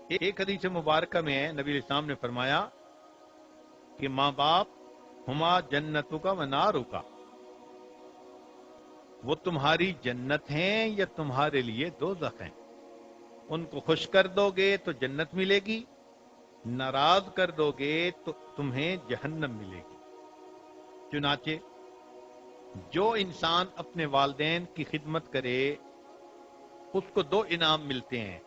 ایک حدیث مبارکہ میں نبی علیہ السلام نے فرمایا کہ ماں باپ ہما جنتوں کا و ناروں کا، وہ تمہاری جنت ہیں یا تمہارے لیے دوزخ ہیں۔ ان کو خوش کر دو گے تو جنت ملے گی، ناراض کر دو گے تو تمہیں جہنم ملے گی۔ چنانچہ جو انسان اپنے والدین کی خدمت کرے اس کو دو انعام ملتے ہیں۔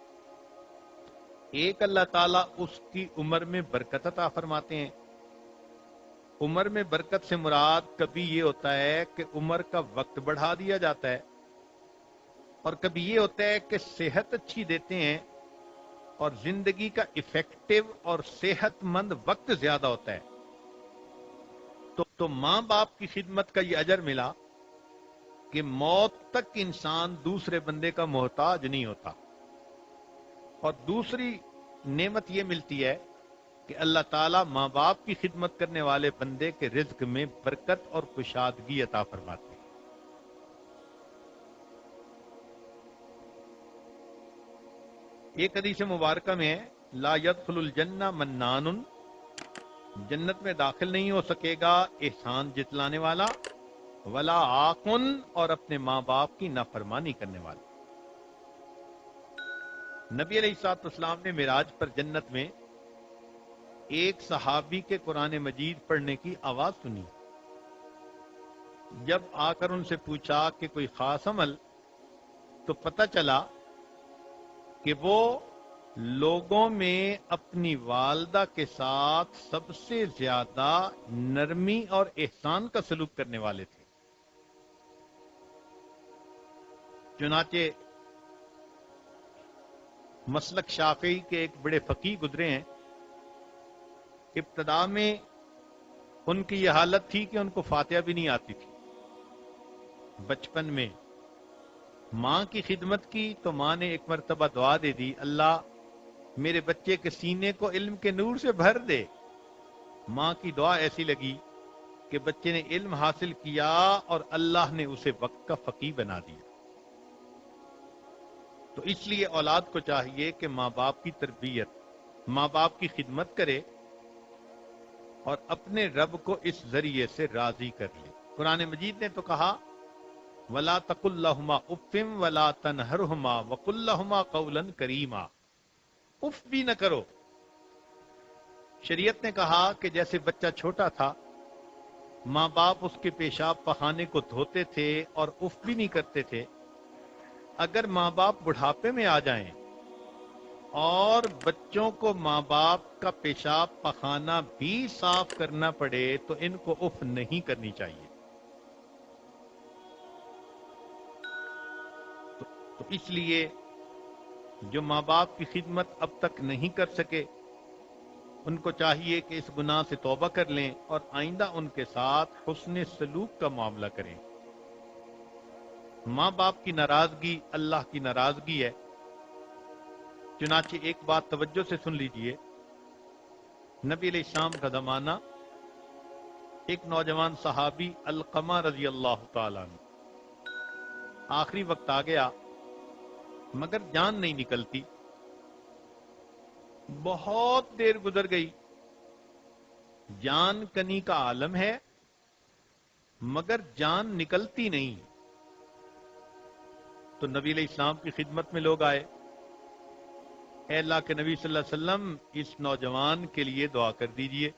ایک، اللہ تعالیٰ اس کی عمر میں برکت عطا فرماتے ہیں۔ عمر میں برکت سے مراد کبھی یہ ہوتا ہے کہ عمر کا وقت بڑھا دیا جاتا ہے، اور کبھی یہ ہوتا ہے کہ صحت اچھی دیتے ہیں اور زندگی کا افیکٹو اور صحت مند وقت زیادہ ہوتا ہے۔ تو ماں باپ کی خدمت کا یہ اجر ملا کہ موت تک انسان دوسرے بندے کا محتاج نہیں ہوتا، اور دوسری نعمت یہ ملتی ہے کہ اللہ تعالیٰ ماں باپ کی خدمت کرنے والے بندے کے رزق میں برکت اور کشادگی عطا فرماتے ہیں۔ ایک حدیث مبارکہ میں ہے، لا يدخل الجنہ منان، جنت میں داخل نہیں ہو سکے گا احسان جتلانے والا، ولا عاقن، اور اپنے ماں باپ کی نافرمانی کرنے والا۔ نبی علیہ الصلوۃ والسلام نے معراج پر جنت میں ایک صحابی کے قرآن مجید پڑھنے کی آواز سنی۔ جب آ کر ان سے پوچھا کہ کوئی خاص عمل، تو پتہ چلا کہ وہ لوگوں میں اپنی والدہ کے ساتھ سب سے زیادہ نرمی اور احسان کا سلوک کرنے والے تھے۔ چنانچہ مسلک شافعی کے ایک بڑے فقیہ گزرے ہیں، ابتدا میں ان کی یہ حالت تھی کہ ان کو فاتحہ بھی نہیں آتی تھی۔ بچپن میں ماں کی خدمت کی تو ماں نے ایک مرتبہ دعا دے دی، اللہ میرے بچے کے سینے کو علم کے نور سے بھر دے۔ ماں کی دعا ایسی لگی کہ بچے نے علم حاصل کیا اور اللہ نے اسے وقت کا فقیہ بنا دیا۔ تو اس لیے اولاد کو چاہیے کہ ماں باپ کی تربیت، ماں باپ کی خدمت کرے اور اپنے رب کو اس ذریعے سے راضی کر لے۔ قرآن مجید نے تو کہا وَلَا تَقُلْ لَهُمَا اُفٍّ وَلَا تَنْهَرْهُمَا وَقُلْ لَهُمَا قَوْلًا كَرِيمًا، اف بھی نہ کرو۔ شریعت نے کہا کہ جیسے بچہ چھوٹا تھا، ماں باپ اس کے پیشاب پخانے کو دھوتے تھے اور اف بھی نہیں کرتے تھے، اگر ماں باپ بڑھاپے میں آ جائیں اور بچوں کو ماں باپ کا پیشاب پخانہ بھی صاف کرنا پڑے تو ان کو اف نہیں کرنی چاہیے۔ تو اس لیے جو ماں باپ کی خدمت اب تک نہیں کر سکے ان کو چاہیے کہ اس گناہ سے توبہ کر لیں اور آئندہ ان کے ساتھ حسن سلوک کا معاملہ کریں۔ ماں باپ کی ناراضگی اللہ کی ناراضگی ہے۔ چنانچہ ایک بات توجہ سے سن لیجئے، نبی علیہ السلام کا زمانہ، ایک نوجوان صحابی علقمہ رضی اللہ تعالیٰ عنہ، آخری وقت آ گیا مگر جان نہیں نکلتی، بہت دیر گزر گئی، جان کنی کا عالم ہے مگر جان نکلتی نہیں۔ تو نبی علیہ السلام کی خدمت میں لوگ آئے، اے اللہ کے نبی صلی اللہ علیہ وسلم اس نوجوان کے لیے دعا کر دیجئے۔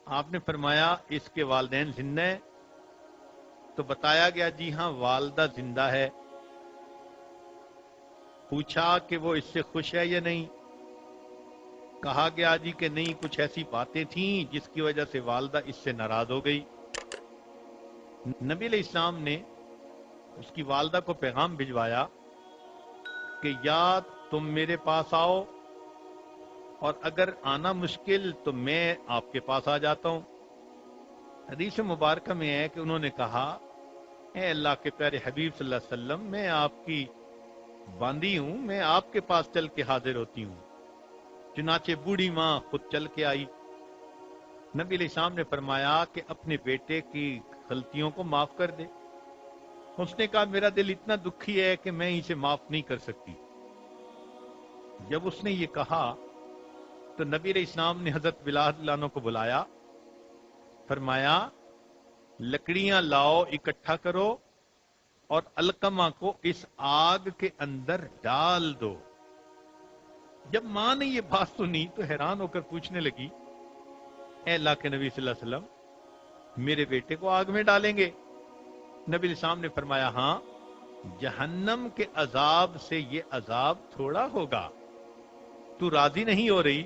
آپ نے فرمایا اس کے والدین زندہ ہیں؟ تو بتایا گیا جی ہاں والدہ زندہ ہے۔ پوچھا کہ وہ اس سے خوش ہے یا نہیں؟ کہا گیا جی کہ نہیں، کچھ ایسی باتیں تھیں جس کی وجہ سے والدہ اس سے ناراض ہو گئی۔ نبی علیہ السلام نے اس کی والدہ کو پیغام بھجوایا کہ یا تم میرے پاس آؤ، اور اگر آنا مشکل تو میں آپ کے پاس آ جاتا ہوں۔ حدیث مبارکہ میں ہے کہ انہوں نے کہا اے اللہ کے پیارے حبیب صلی اللہ علیہ وسلم، میں آپ کی باندھی ہوں، میں آپ کے پاس چل کے حاضر ہوتی ہوں۔ چنانچہ بوڑھی ماں خود چل کے آئی۔ نبی علیہ السلام نے فرمایا کہ اپنے بیٹے کی غلطیوں کو معاف کر دے۔ اس نے کہا میرا دل اتنا دکھی ہے کہ میں اسے معاف نہیں کر سکتی۔ جب اس نے یہ کہا تو نبی علیہ السلام نے حضرت بلال عنہ کو بلایا، فرمایا لکڑیاں لاؤ، اکٹھا کرو اور علقمہ کو اس آگ کے اندر ڈال دو۔ جب ماں نے یہ بات سنی تو حیران ہو کر پوچھنے لگی، اے اللہ کے نبی صلی اللہ علیہ وسلم، میرے بیٹے کو آگ میں ڈالیں گے؟ نبی علیہ السلام نے فرمایا ہاں، جہنم کے عذاب سے یہ عذاب تھوڑا ہوگا، تو راضی نہیں ہو رہی،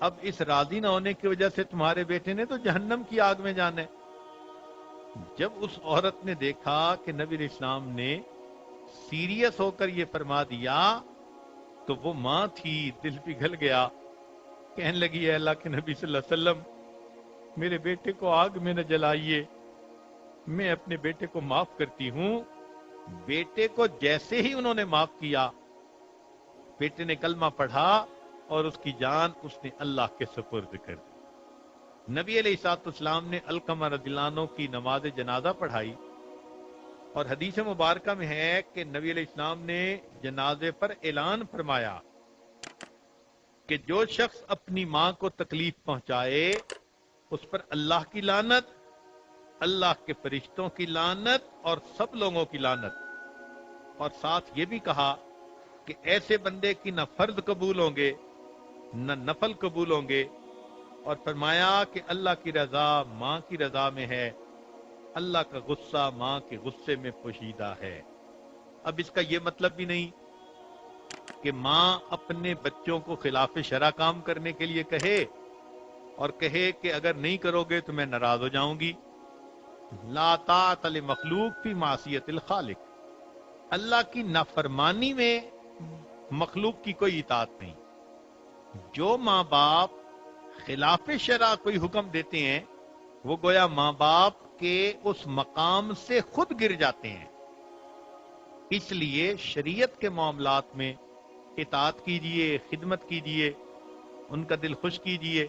اب اس راضی نہ ہونے کی وجہ سے تمہارے بیٹے نے تو جہنم کی آگ میں جانا ہے۔ جب اس عورت نے دیکھا کہ نبی علیہ السلام نے سیریس ہو کر یہ فرما دیا تو وہ ماں تھی، دل پگھل گیا، کہنے لگی اے اللہ کے نبی صلی اللہ علیہ وسلم، میرے بیٹے کو آگ میں نہ جلائیے، میں اپنے بیٹے کو معاف کرتی ہوں۔ بیٹے کو جیسے ہی انہوں نے معاف کیا، بیٹے نے کلمہ پڑھا اور اس کی جان اس نے اللہ کے سپرد کر دی۔ نبی علیہ الصلوۃ والسلام نے علقمہ رضی اللہ عنہ کی نماز جنازہ پڑھائی، اور حدیث مبارکہ میں ہے کہ نبی علیہ السلام نے جنازے پر اعلان فرمایا کہ جو شخص اپنی ماں کو تکلیف پہنچائے اس پر اللہ کی لعنت، اللہ کے فرشتوں کی لعنت اور سب لوگوں کی لعنت، اور ساتھ یہ بھی کہا کہ ایسے بندے کی نہ فرض قبول ہوں گے نہ نفل قبول ہوں گے، اور فرمایا کہ اللہ کی رضا ماں کی رضا میں ہے، اللہ کا غصہ ماں کے غصے میں پوشیدہ ہے۔ اب اس کا یہ مطلب بھی نہیں کہ ماں اپنے بچوں کو خلاف شرع کام کرنے کے لیے کہے اور کہے کہ اگر نہیں کرو گے تو میں ناراض ہو جاؤں گی۔ لا طاعت لمخلوق فی معصیت الخالق، اللہ کی نافرمانی میں مخلوق کی کوئی اطاعت نہیں۔ جو ماں باپ خلاف شرع کوئی حکم دیتے ہیں وہ گویا ماں باپ کے اس مقام سے خود گر جاتے ہیں۔ اس لیے شریعت کے معاملات میں اطاعت کیجیے، خدمت کیجیے، ان کا دل خوش کیجیے۔